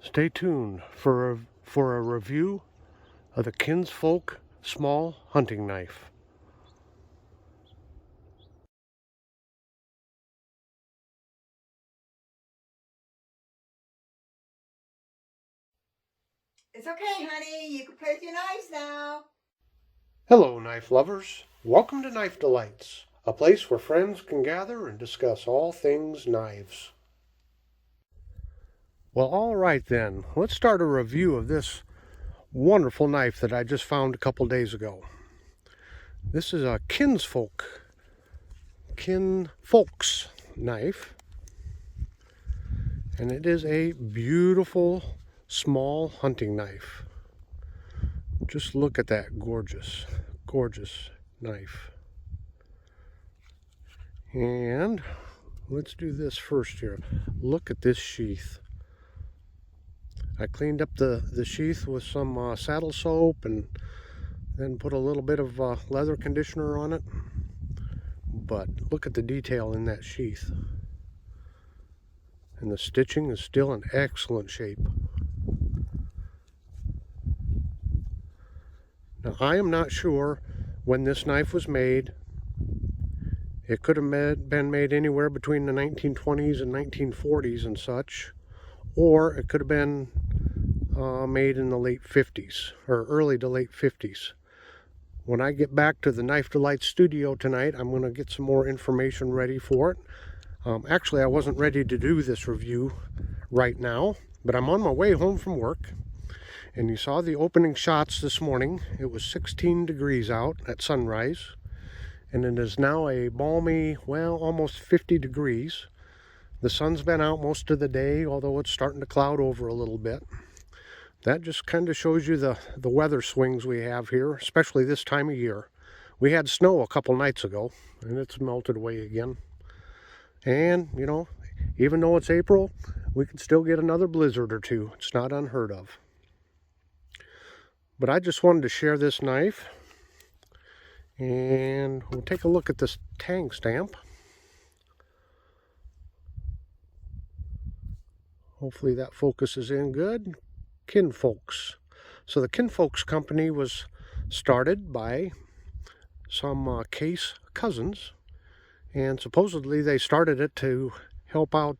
Stay tuned for a review of the Kinfolks small hunting knife. It's okay, honey. You can play with your knives now. Hello, knife lovers. Welcome to Knife Delights, a place where friends can gather and discuss all things knives. Well, all right then. Let's start a review of this wonderful knife that I just found a couple days ago. This is a Kinfolks knife, and it is a beautiful small hunting knife. Just look at that gorgeous knife. And let's do this first here. Look at this sheath. I cleaned up the sheath with some saddle soap and then put a little bit of leather conditioner on it. But look at the detail in that sheath. And the stitching is still in excellent shape. Now, I am not sure when this knife was made. It could have been made anywhere between the 1920s and 1940s and such, or it could have been made in the late 50s or early to late 50s. When I get back to the Knife Delight studio tonight, I'm going to get some more information ready for it. Actually, I wasn't ready to do this review right now, but I'm on my way home from work. And you saw the opening shots this morning. It was 16 degrees out at sunrise. And it is now a balmy, well, almost 50 degrees. The sun's been out most of the day, although it's starting to cloud over a little bit. That just kind of shows you the weather swings we have here, especially this time of year. We had snow a couple nights ago, and it's melted away again. And, you know, even though it's April, we could still get another blizzard or two. It's not unheard of. But I just wanted to share this knife. And we'll take a look at this tang stamp. Hopefully that focuses in good. Kinfolks. So the Kinfolks company was started by some Case cousins. And supposedly they started it to help out,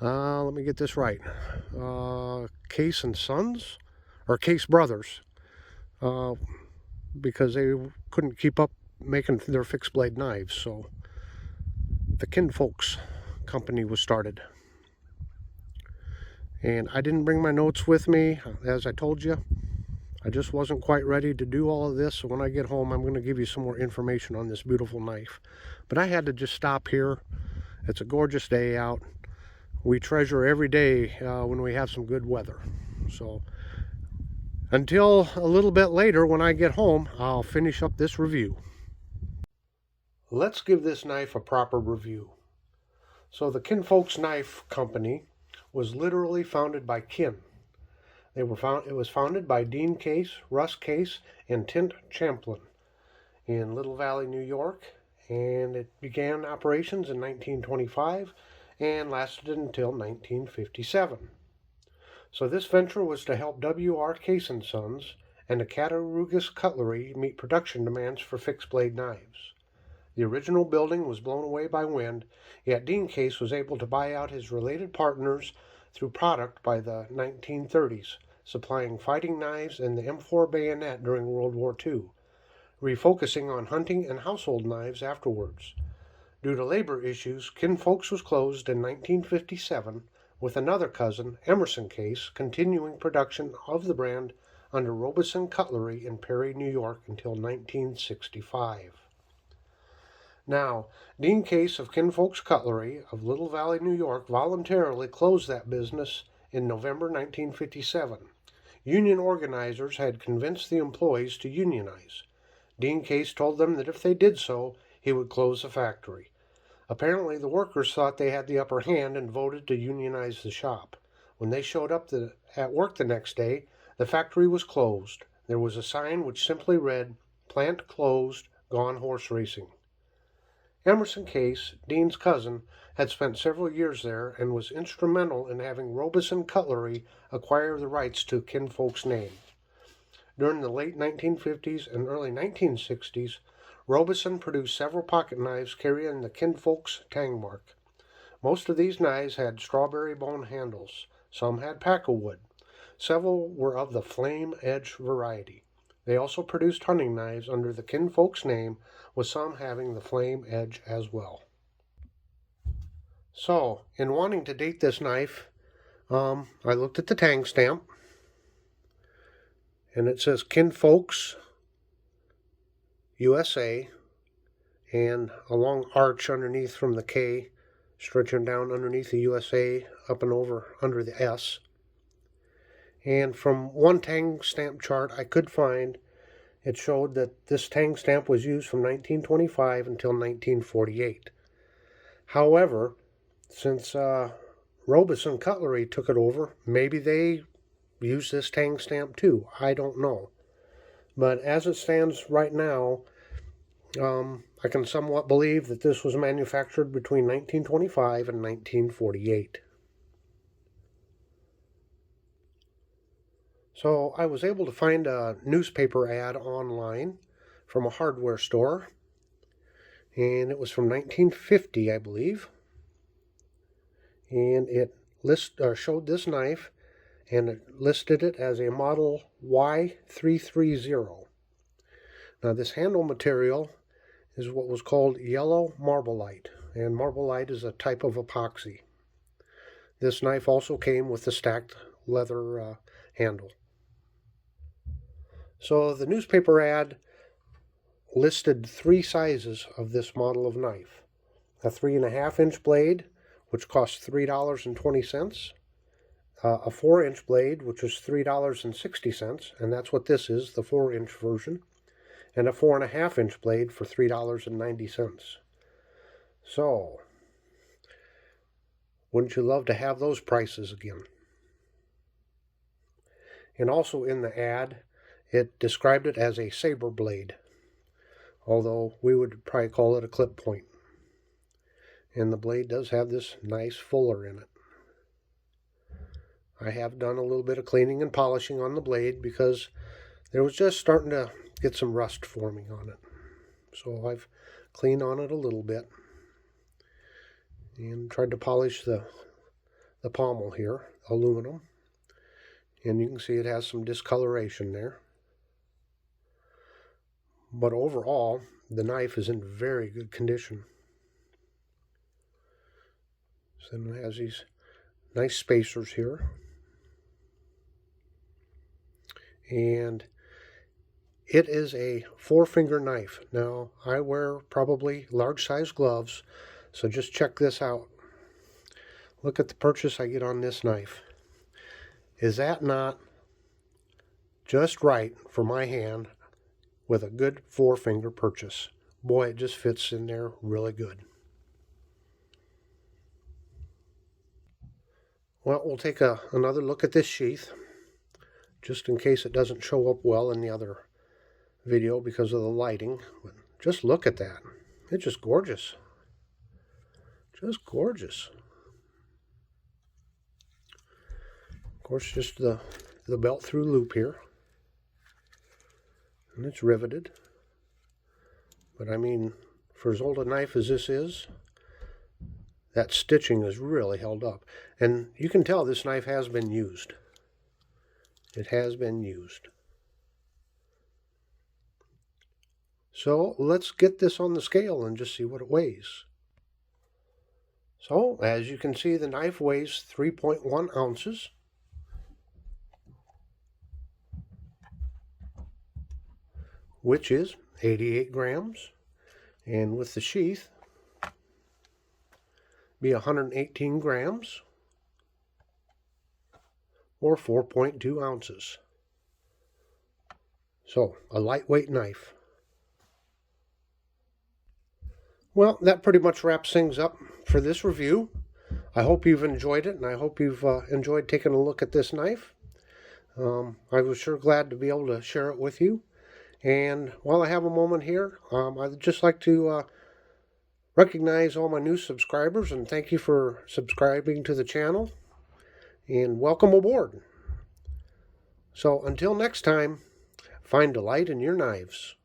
let me get this right, Case and Sons, or Case brothers, because they couldn't keep up making their fixed blade knives. So the Kinfolks company was started. And I didn't bring my notes with me, as I told you. I just wasn't quite ready to do all of this, so when I get home I'm going to give you some more information on this beautiful knife. But I had to just stop here. It's a gorgeous day out. We treasure every day when we have some good weather. So until a little bit later when I get home, I'll finish up this review. Let's give this knife a proper review. So the Kinfolks Knife Company was literally founded by kin. It was founded by Dean Case, Russ Case, and Tint Champlin in Little Valley, New York, and it began operations in 1925 and lasted until 1957. So this venture was to help W.R. Case & Sons and the Cattaraugus Cutlery meet production demands for fixed blade knives. The original building was blown away by wind, yet Dean Case was able to buy out his related partners through product by the 1930s, supplying fighting knives and the M4 bayonet during World War II, refocusing on hunting and household knives afterwards. Due to labor issues, Kinfolks was closed in 1957, with another cousin, Emerson Case, continuing production of the brand under Robeson Cutlery in Perry, New York until 1965. Now, Dean Case of Kinfolks Cutlery of Little Valley, New York, voluntarily closed that business in November 1957. Union organizers had convinced the employees to unionize. Dean Case told them that if they did so, he would close the factory. Apparently, the workers thought they had the upper hand and voted to unionize the shop. When they showed up at work the next day, the factory was closed. There was a sign which simply read, "Plant closed, gone horse racing." Emerson Case, Dean's cousin, had spent several years there and was instrumental in having Robeson Cutlery acquire the rights to Kinfolks' name. During the late 1950s and early 1960s, Robeson produced several pocket knives carrying the Kinfolks tang mark. Most of these knives had strawberry bone handles. Some had packlewood. Several were of the flame edge variety. They also produced hunting knives under the Kinfolks name, with some having the flame edge as well. So, in wanting to date this knife, I looked at the tang stamp, and it says Kinfolks USA, and a long arch underneath from the K, stretching down underneath the USA, up and over under the S. And from one tang stamp chart I could find, it showed that this tang stamp was used from 1925 until 1948. However, since Robeson Cutlery took it over, maybe they used this tang stamp too. I don't know. But as it stands right now, I can somewhat believe that this was manufactured between 1925 and 1948. So I was able to find a newspaper ad online from a hardware store, and it was from 1950, I believe. And it showed this knife, and it listed it as a model Y330. Now this handle material is what was called yellow marblite, and marblite is a type of epoxy. This knife also came with the stacked leather handle. So the newspaper ad listed 3 sizes of this model of knife. A 3.5-inch blade, which cost $3.20. A 4-inch blade, which was $3.60, and that's what this is, the 4-inch version. And a 4.5-inch blade for $3.90. So, wouldn't you love to have those prices again? And also in the ad, it described it as a saber blade, although we would probably call it a clip point. And the blade does have this nice fuller in it. I have done a little bit of cleaning and polishing on the blade because there was just starting to get some rust forming on it. So I've cleaned on it a little bit and tried to polish the pommel here, aluminum. And you can see it has some discoloration there. But overall, the knife is in very good condition. So it has these nice spacers here. And it is a 4-finger knife. Now, I wear probably large-size gloves, so just check this out. Look at the purchase I get on this knife. Is that not just right for my hand with a good 4-finger purchase? Boy, it just fits in there really good. Well, we'll take another look at this sheath, just in case it doesn't show up well in the other video because of the lighting. But just look at that. It's just gorgeous. Just gorgeous. Of course, just the belt through loop here. And it's riveted. But I mean, for as old a knife as this is, that stitching is really held up. And you can tell this knife has been used. It has been used. So let's get this on the scale and just see what it weighs. So as you can see, the knife weighs 3.1 ounces. Which is 88 grams. And with the sheath, be 118 grams. Or 4.2 ounces. So, a lightweight knife. Well, that pretty much wraps things up for this review. I hope you've enjoyed it, and I hope you've enjoyed taking a look at this knife. I was sure glad to be able to share it with you. And while I have a moment here, I'd just like to recognize all my new subscribers and thank you for subscribing to the channel. And welcome aboard. So until next time, find delight in your knives.